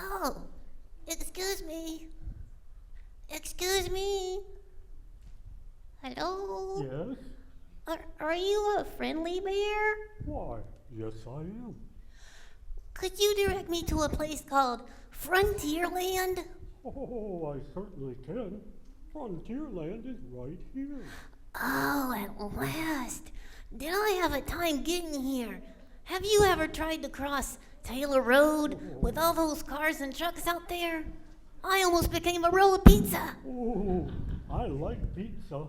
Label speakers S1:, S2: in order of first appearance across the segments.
S1: Oh, excuse me. Excuse me. Hello?
S2: Yes?
S1: Are you a friendly bear?
S2: Why, yes I am.
S1: Could you direct me to a place called Fronteer Land?
S2: Oh, I certainly can. Frontier Land is right here.
S1: Oh, at last. Did I have a time getting here? Have you ever tried to cross Taylor Road with all those cars and trucks out there? I almost became a roll of pizza.
S2: Oh, I like pizza.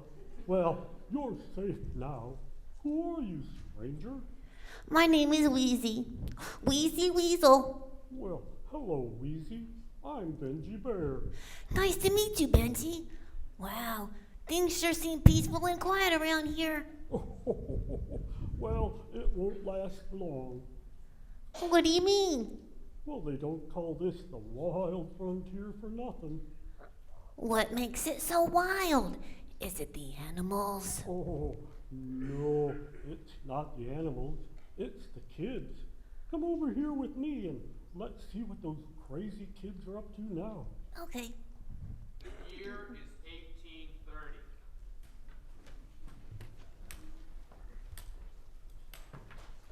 S2: Well, you're safe now. Who are you, stranger?
S1: My name is Wheezy. Wheezy Weasel.
S2: Well, hello, Wheezy. I'm Benji Bear.
S1: Nice to meet you, Benji. Wow, things sure seem peaceful and quiet around here.
S2: Well, it won't last long.
S1: What do you mean?
S2: Well, they don't call this the wild frontier for nothing.
S1: What makes it so wild? Is it the animals?
S2: Oh, no, it's not the animals. It's the kids. Come over here with me and let's see what those crazy kids are up to now.
S1: Okay.
S3: The year is 1830.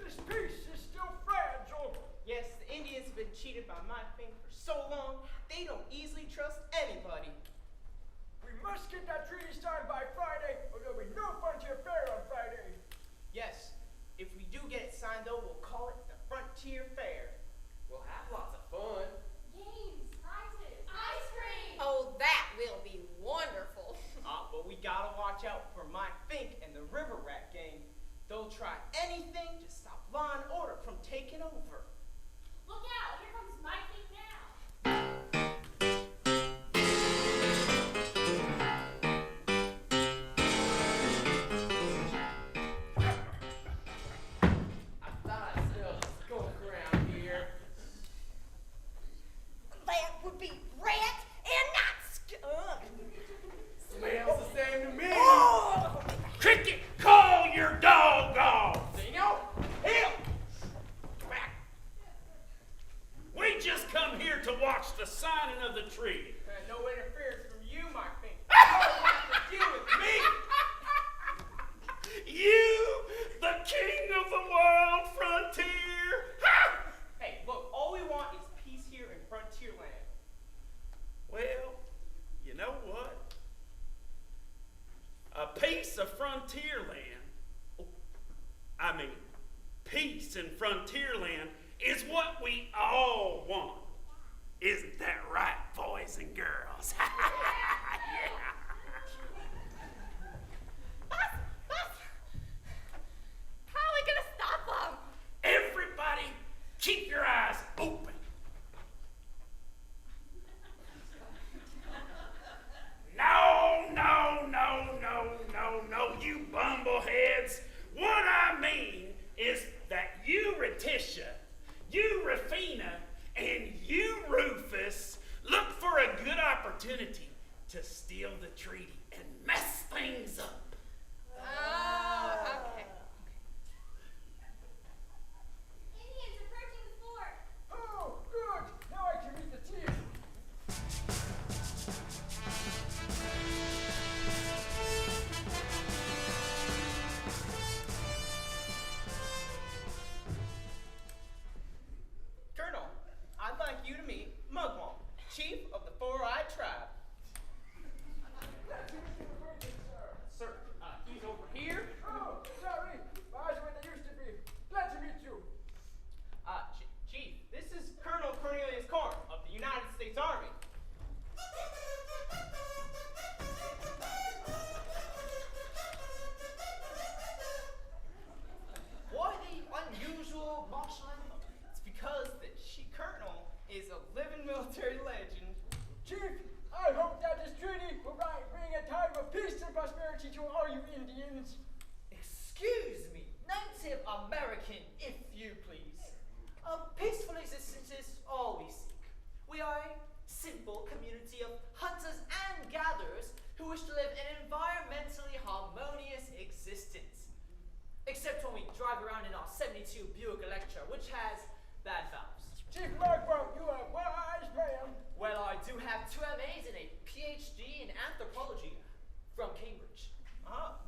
S4: This peace is still fragile.
S5: Yes, the Indians have been cheated by my thing for so long, they don't easily trust anybody.
S4: We must get that treaty signed by Friday, or there'll be no Frontier Fair on Friday.
S5: Yes, if we do get it signed though, we'll call it the Frontier Fair. We'll have lots of fun.
S6: Games, prizes, ice cream.
S7: Oh, that will be wonderful.
S5: But we gotta watch out for Mike Fink and the River Rat gang. They'll try anything to stop law and order from taking over.
S6: Look out, here comes Mike Fink now.
S5: I thought I smelled a skunk around here.
S7: That would be rat and not skunk.
S5: Smells the same to me.
S7: Oh!
S3: Cricket, call your doggone!
S5: Dino, help!
S3: Back. We just come here to watch the signing of the treaty.
S5: No interference from you, Mike Fink. You don't have to deal with me.
S3: You, the king of the wild frontier! Ha!
S5: Hey, look, all we want is peace here in Frontier Land.
S3: Well, you know what? A piece of frontier land, I mean, peace in frontier land is what we all want. Isn't that right, boys and girls? Yeah.
S7: How are we gonna stop them?
S3: Everybody, keep your eyes open. No, you bumbleheads. What I mean is that you, Reticia, you, Rafina, and you, Rufus,
S5: 72 Buick Electra, which has bad valves.
S4: Chief Markwell, you are a wise man.
S5: Well, I do have 2 MAs and a PhD in anthropology from Cambridge.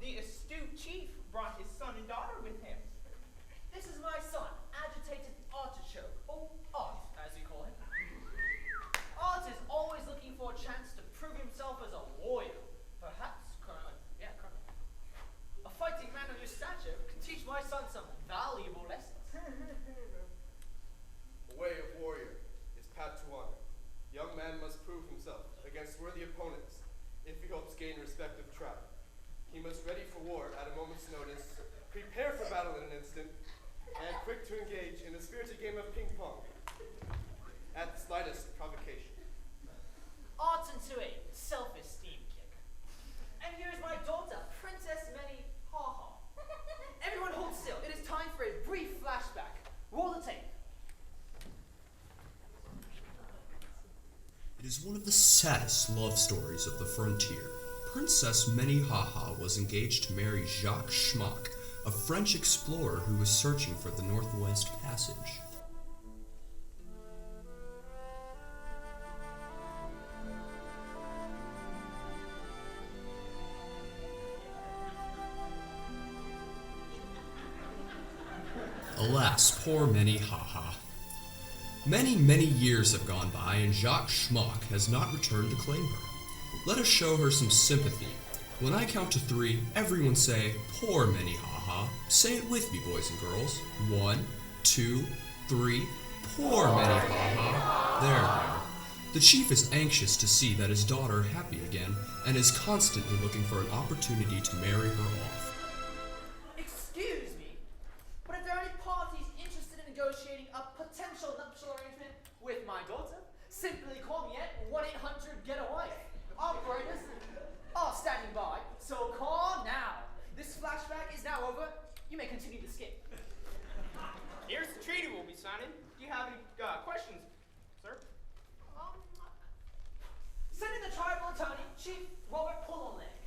S5: The astute chief brought his son and daughter with him. This is my son, agitated artichoke, or Art, as you call him. Art is always looking for a chance to prove himself as a warrior. Perhaps, Colonel. A fighting man of your stature can teach my son some valuable lessons.
S8: The way of warrior is path to honor. Young man must prove himself against worthy opponents if he hopes gain respect of tribe. He must ready for war at a moment's notice, prepare for battle in an instant, and quick to engage in a spirited game of ping pong at the slightest provocation.
S5: Art's into a self-esteem kick. And here's my daughter, Princess Many Ha. Everyone hold still. It is time for a brief flashback. Roll the tape.
S9: It is one of the saddest love stories of the frontier. Princess Minnehaha was engaged to marry Jacques Schmock, a French explorer who was searching for the Northwest Passage. Alas, poor Minnehaha. Many years have gone by and Jacques Schmock has not returned to claim her. Let us show her some sympathy. When I count to 3, everyone say, poor Minnehaha. Say it with me, boys and girls. 1, 2, 3, poor Minnehaha. There. The chief is anxious to see that his daughter happy again and is constantly looking for an opportunity to marry her off.
S5: Excuse me, but if there are any parties interested in negotiating a potential nuptial arrangement with my daughter, simply call me at 1-800-GET-A-WIFE. Operators are standing by, so call now. This flashback is now over. You may continue the skit.
S10: Here's the treaty we'll be signing. Do you have any questions, sir?
S5: Send in the tribal attorney, Chief Robert Pullmanleg.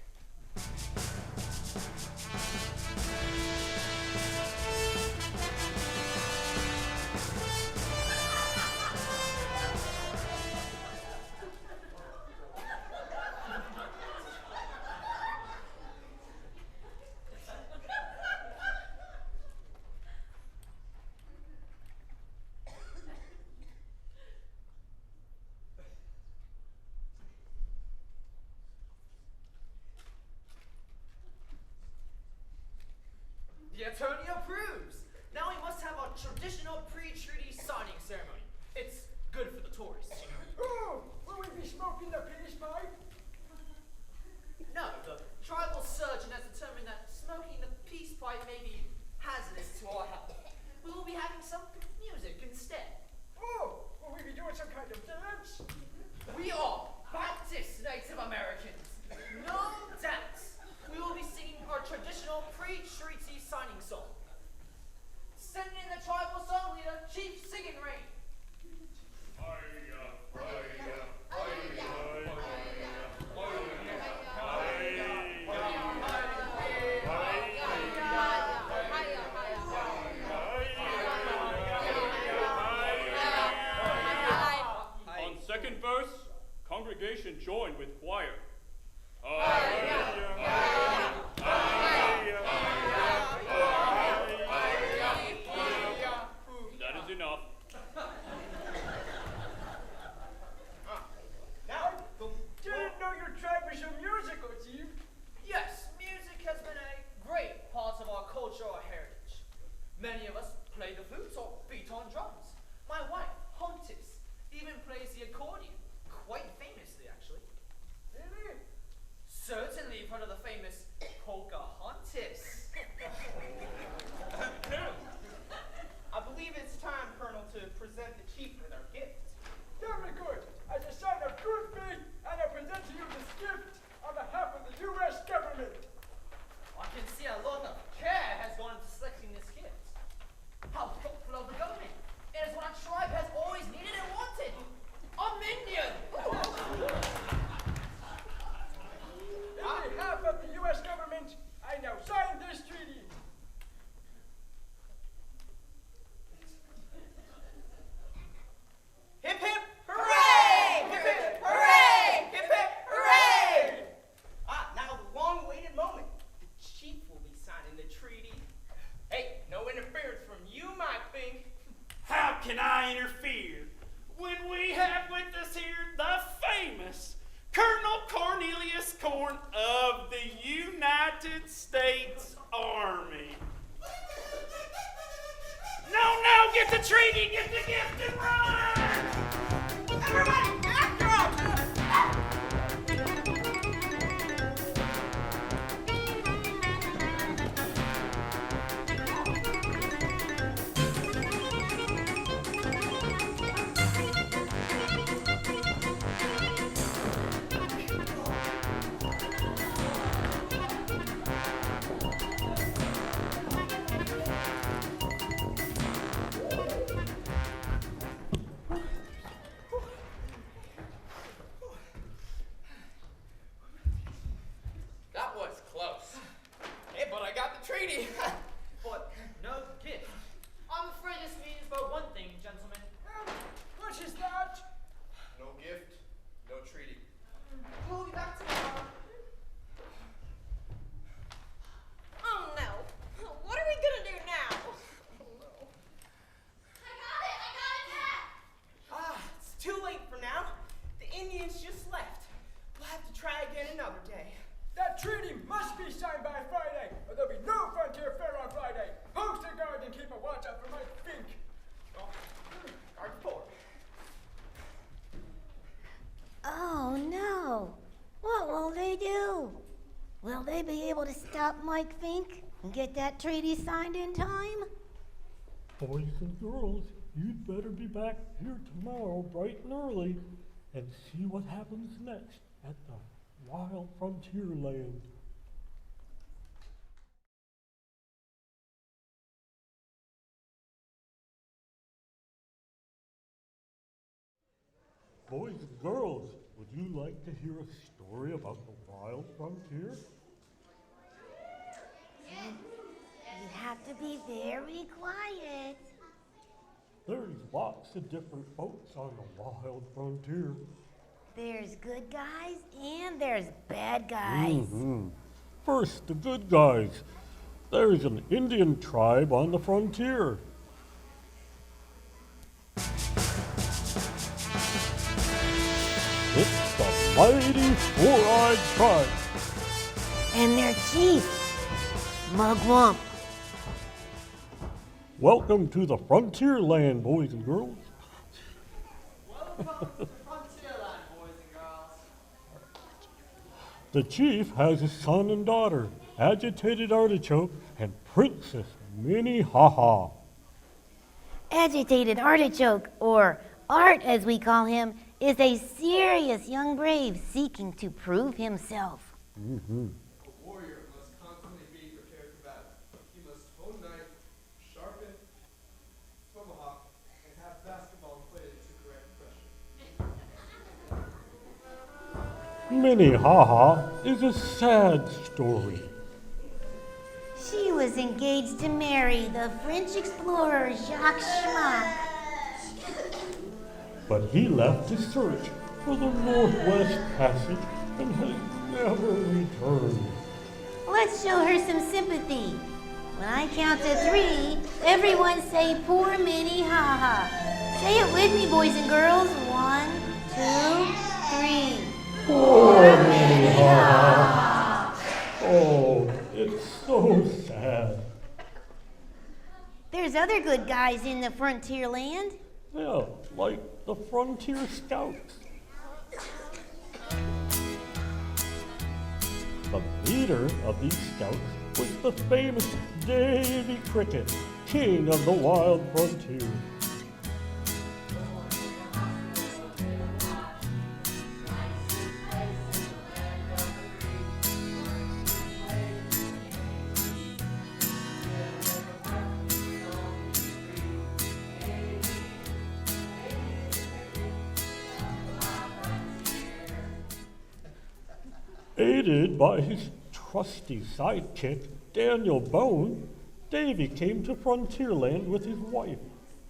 S5: The attorney approves. Now we must have our traditional pre-treaty signing ceremony. It's good for the tourists, you know.
S4: Oh, will we be smoking the peace pipe?
S5: No, the tribal surgeon has determined that smoking the peace pipe may be hazardous to our health. We will be having some music instead.
S4: Oh, will we be doing some kind of dance?
S5: We are Baptist Native Americans. No dance. We will be singing our traditional pre-treaty signing song. Send in the tribal song leader, Chief Singing Rain.
S11: On second verse, congregation join with choir. That is enough.
S4: Now, didn't know your tribe was so musical, Chief.
S5: Yes, music has been a great part of our cultural heritage. Many of us play the flutes or beat on drums. My wife, Hontis, even plays the accordion, quite famously actually.
S4: Really?
S5: Certainly you've heard of the famous
S3: Colonel Cornelius Corn of the United States Army. No, get the treaty, get the gift, and run!
S4: Everybody, after him!
S5: That was close. Hey, but I got the treaty. But no gift. I'm afraid this means but one thing, gentlemen.
S4: What is that?
S8: No gift, no treaty.
S5: We'll be back tomorrow.
S7: Oh no. What are we gonna do now?
S6: I got it, Pat.
S5: It's too late for now. The Indians just left. We'll have to try again another day.
S4: That treaty must be signed by Friday, or there'll be no frontier fair on Friday. Post a guard and keep a watch out for Mike Fink.
S5: Oh, guard 4.
S1: Oh no! What will they do? Will they be able to stop Mike Fink and get that treaty signed in time?
S2: Boys and girls, you'd better be back here tomorrow bright and early and see what happens next at the Wild Frontier Land. Boys and girls, would you like to hear a story about the Wild Frontier?
S1: You have to be very quiet.
S2: There's lots of different folks on the Wild Frontier.
S1: There's good guys and there's bad guys.
S2: First, the good guys. There's an Indian tribe on the frontier. It's the mighty Four-Eyed Tribe.
S1: And their chief, Mugwump.
S2: Welcome to the Frontier Land, boys and girls.
S5: Welcome to Frontier Land, boys and girls.
S2: The chief has a son and daughter, Agitated Artichoke and Princess Minnehaha.
S1: Agitated Artichoke, or Art as we call him, is a serious young brave seeking to prove himself.
S8: A warrior must constantly be prepared for battle. He must hone knife, sharpen tomahawk, and have basketball played to correct pressure.
S2: Minnehaha is a sad story.
S1: She was engaged to marry the French explorer Jacques Schmuck.
S2: But he left to search for the Northwest Passage and has never returned.
S1: Let's show her some sympathy. When I count to 3, everyone say poor Minnehaha. Say it with me, boys and girls. 1, 2, 3.
S2: Poor Minnehaha. Oh, it's so sad.
S1: There's other good guys in the frontier land.
S2: Yeah, like the Frontier Scouts. The leader of these scouts was the famous Davy Cricket, king of the wild frontier. Aided by his trusty sidekick, Daniel Bone, Davy came to Frontierland with his wife,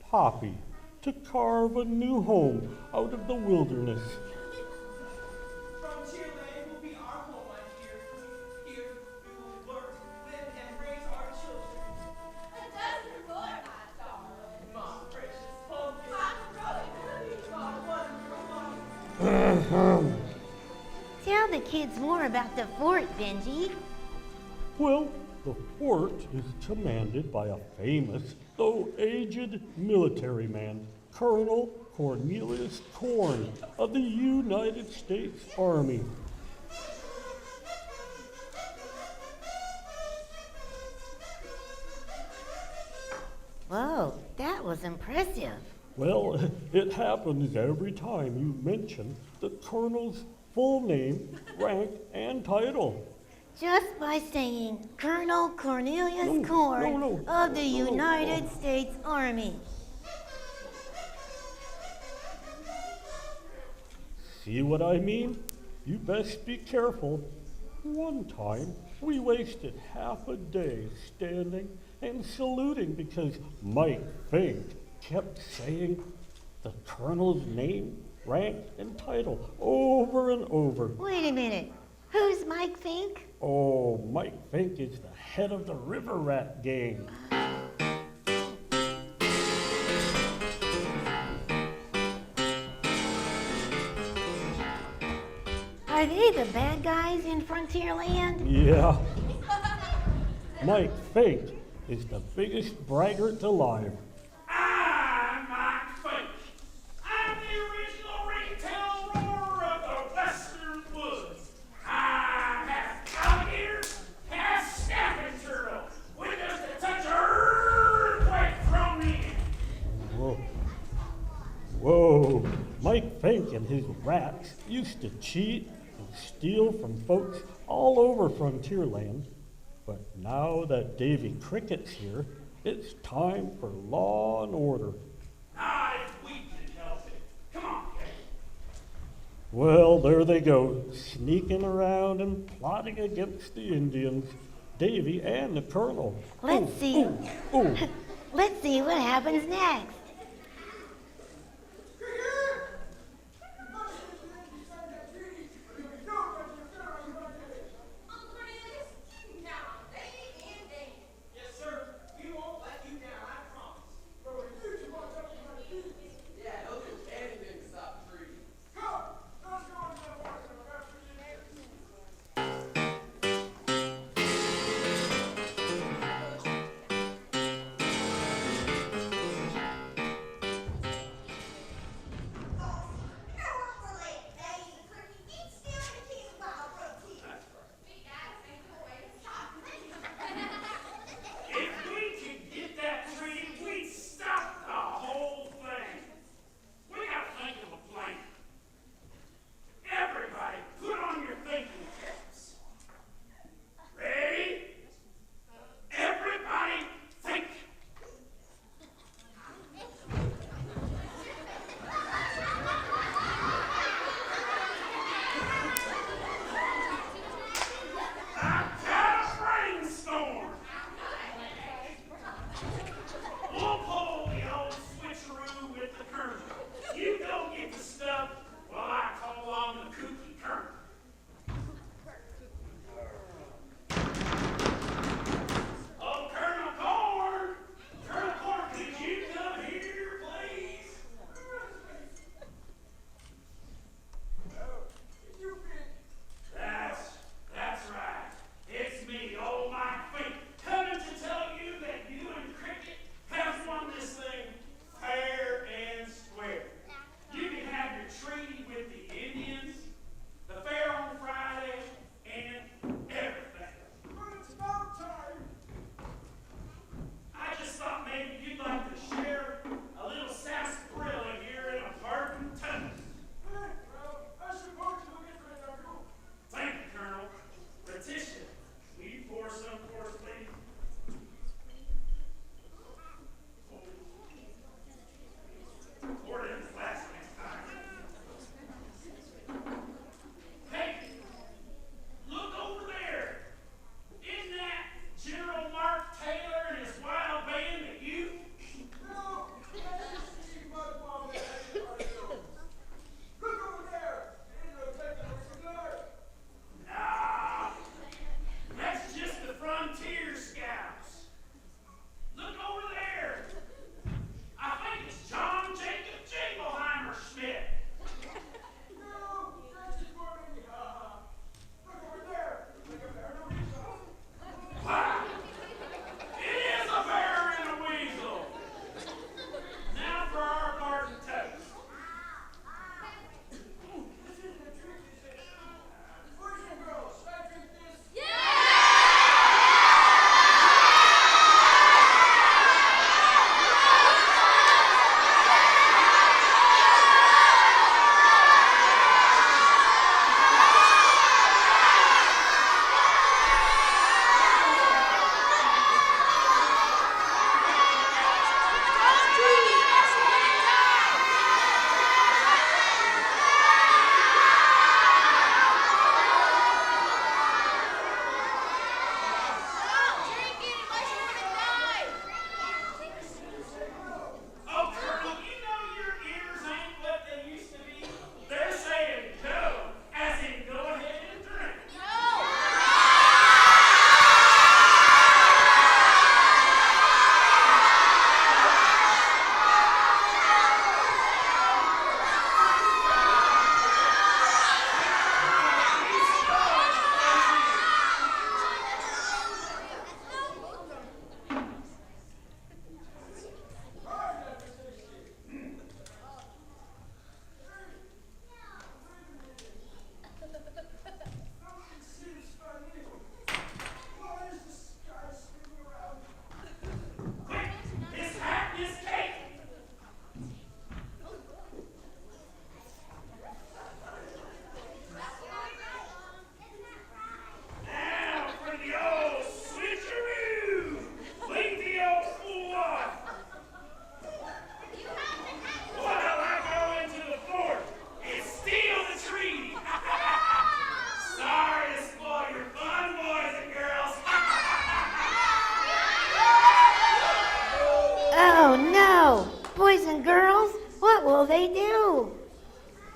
S2: Poppy, to carve a new home out of the wilderness.
S5: Frontierland will be our home, my dear. Here we will work, live, and raise our children.
S6: A dozen more, my darling.
S5: My precious pumpkin.
S6: I'm really
S5: My wonderful one.
S1: the kids more about the fort, Benji.
S2: Well, the fort is commanded by a famous, though aged, military man, Colonel Cornelius Corn of the United States Army.
S1: Whoa, that was impressive.
S2: Well, it happens every time you mention the colonel's full name, rank, and title.
S1: Just by saying Colonel Cornelius Corn of the United States Army.
S2: See what I mean? You best be careful. One time, we wasted half a day standing and saluting because Mike Fink kept saying the colonel's name, rank, and title over and over.
S1: Wait a minute. Who's Mike Fink?
S2: Oh, Mike Fink is the head of the River Rat gang.
S1: Are they the bad guys in Frontier Land?
S2: Yeah. Mike Fink is the biggest braggart alive.
S3: I'm Mike Fink. I'm the original retail roar of the Western Woods. I'm half alligator, half snapping turtle, with just a touch of earthquake thrown in.
S2: Whoa. Whoa. Mike Fink and his rats used to cheat and steal from folks all over Frontier Land. But now that Davy Cricket's here, it's time for law and order.
S3: Not if we can help it. Come on, Kate.
S2: Well, there they go, sneaking around and plotting against the Indians, Davy and the Colonel.
S1: Let's see.
S2: Ooh.
S1: Let's see what happens next.
S5: Yes, sir. We won't let you down, I promise. Yeah, they'll do anything to stop the treaty.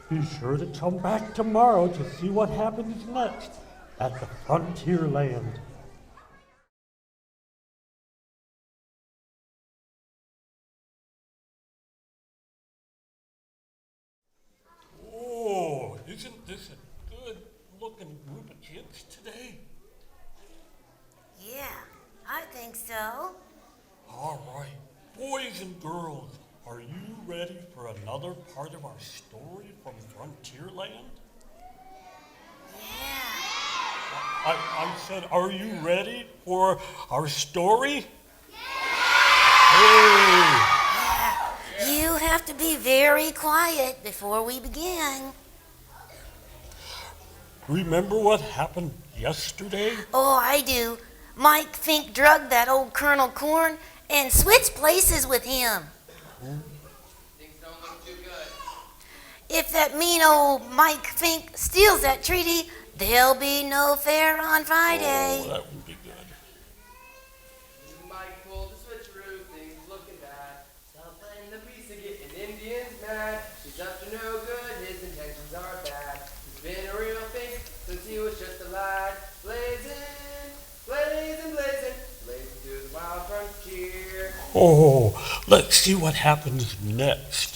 S2: Be sure to come back tomorrow to see what happens next at the Frontier Land. Oh, isn't this a good-looking group of kids today?
S1: Yeah, I think so.
S2: All right, boys and girls, are you ready for another part of our story from Frontier Land?
S1: Yeah.
S2: I said, are you ready for our story?
S1: Yeah. You have to be very quiet before we begin.
S2: Remember what happened yesterday?
S1: Oh, I do. Mike Fink drugged that old Colonel Corn and switched places with him.
S5: Things don't look too good.
S1: If that mean old Mike Fink steals that treaty, there'll be no fair on Friday.
S2: Oh, that would be good.
S5: Mike pulled the switcheroo, things looking bad. Stop playing the piece of getting Indians mad. He's up to no good, his intentions are bad. He's been a real fink since he was just a lad. Blazing through the wild frontier.
S2: Oh, let's see what happens next.